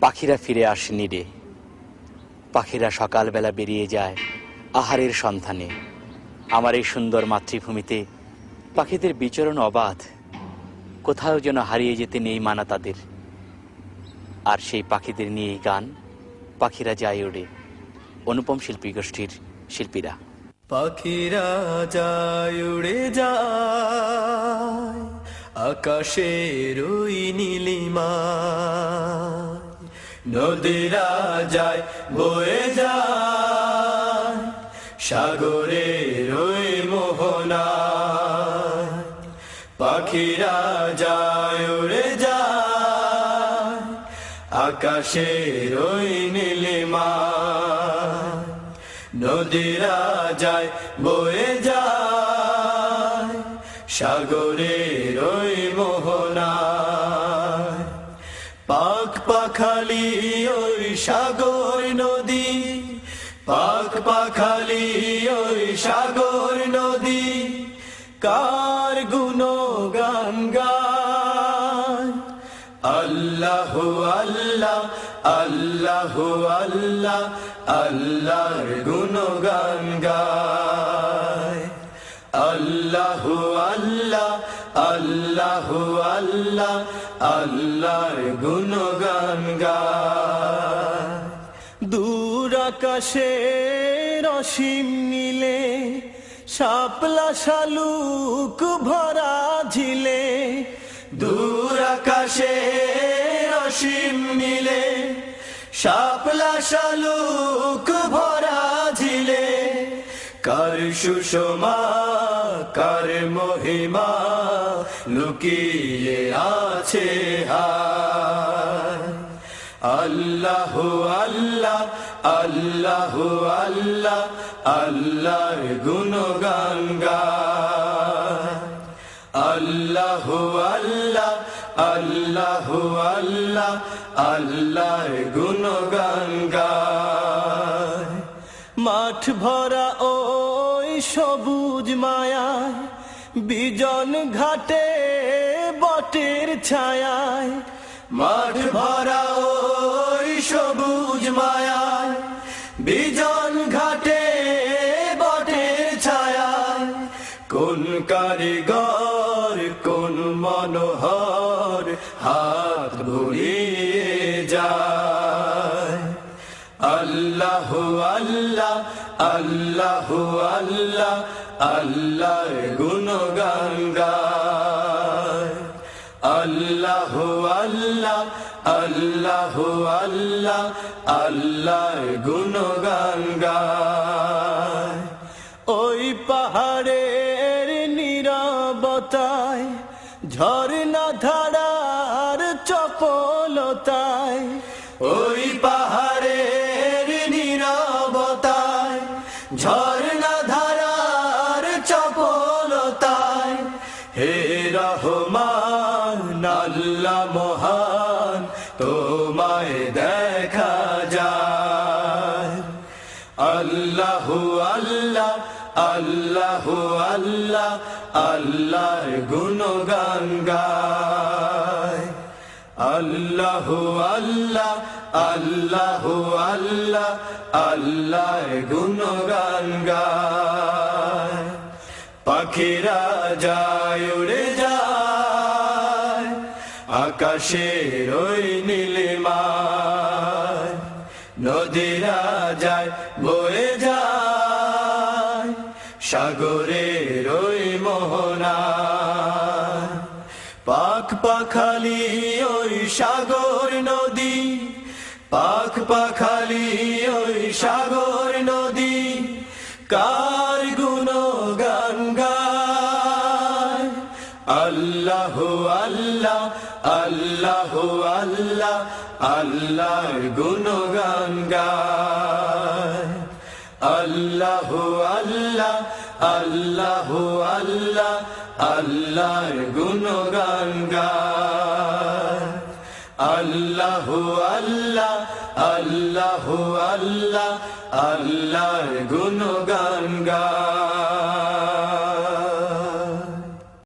পাখিরা ফিরে আসেনি রে। পাখিরা সকালবেলা বেরিয়ে যায় আহারের সন্ধানে। আমার এই সুন্দর মাতৃভূমিতে পাখিদের বিচরণ অবাধ, কোথাও যেন হারিয়ে যেতে নেই মানা তাদের। আর সেই পাখিদের নিয়েই গান পাখিরা যায় ওড়ে, অনুপম শিল্পী গোষ্ঠীর শিল্পীরা। পাখিরা যায় উড়ে যায় আকাশের ওই নীলিমায়, নদীরা যায় বয়ে যায় সাগরের ওই মোহনায়। পাখিরা যায় উড়ে যায় আকাশের ওই নীলিমায়, নদীরা যায় বয়ে যায় সাগরের ওই মোহনায়। পাখ পাখালি ওই সাগর নদী, পাখ পাখালি ওই সাগর নদী, কার গুণগান গায়। আল্লাহু আল্লাহ আল্লাহু আল্লাহ, আল্লাহর গুণগান গায়। আল্লাহু আল্লাহ আল্লাহু আল্লাহ, আল্লাহর গুণগান গায়। দূর আকাশের অসীম নীলে শাপলা শালুক ভরা ঝিলে, দূর আকাশের অসীম নীলে শাপলা শালুক ভরা ঝিলে, কার সুষমা কার মহিমা লুকিয়ে আছে হায়। আল্লাহু আল্লাহ আল্লাহু আল্লাহ, আল্লাহর গুণগান গায়। আল্লাহু আল্লাহ আল্লাহু আল্লাহ, আল্লাহর গুণগান গায়। মাঠ ভরা ওই সবুজ মায়ায়, বিজন ঘাটে বটের ছায়ায়। মাঠ ভরা ওই সবুজ মায়ায়, বিজন ঘাটে বটের ছায়ায়। কোন কারিগর কোন মনোহর হাত বুলিয়ে যায়। আল্লাহু আল্লাহ আল্লাহু আল্লাহ, আল্লাহর গুণগান গায়। আল্লাহু আল্লাহ আল্লাহু আল্লাহ, আল্লাহর গুণগান গায়। ওই পাহাড়ের নীরবতায়, ঝর্ণা ধারার চপলতায়, ওই পাহাড়ের নীরবতায়, ঝর্ণা ধারার চপলতায়। হে রহমান আল্লাহ মহান, তোমায় দেখা যায়। আল্লাহু আল্লাহ আল্লাহু আল্লাহ, আল্লাহর গুণগান গায়। আল্লাহু আল্লাহ আল্লাহু আল্লাহ, আল্লাহর গুণগান গায়। পাখিরা যায় উড়ে যায় আকাশের ওই নীলিমায়, নদীরা যায় বয়ে যায় সাগরের ওই মোহনায়। পাখ পাখালি ওই সাগর নদী, পাখ পাখালি ওই সাগর নদী, কার গুণগান গায়। আল্লাহু আল্লাহ আল্লাহু আল্লাহ, আল্লাহর গুণগান গায়। আল্লাহু আল্লাহ আল্লাহু আল্লাহ, আল্লাহর গুণগান গায়। আল্লাহু আল্লাহ আল্লাহু আল্লাহ, আল্লাহর গুণগান গায়।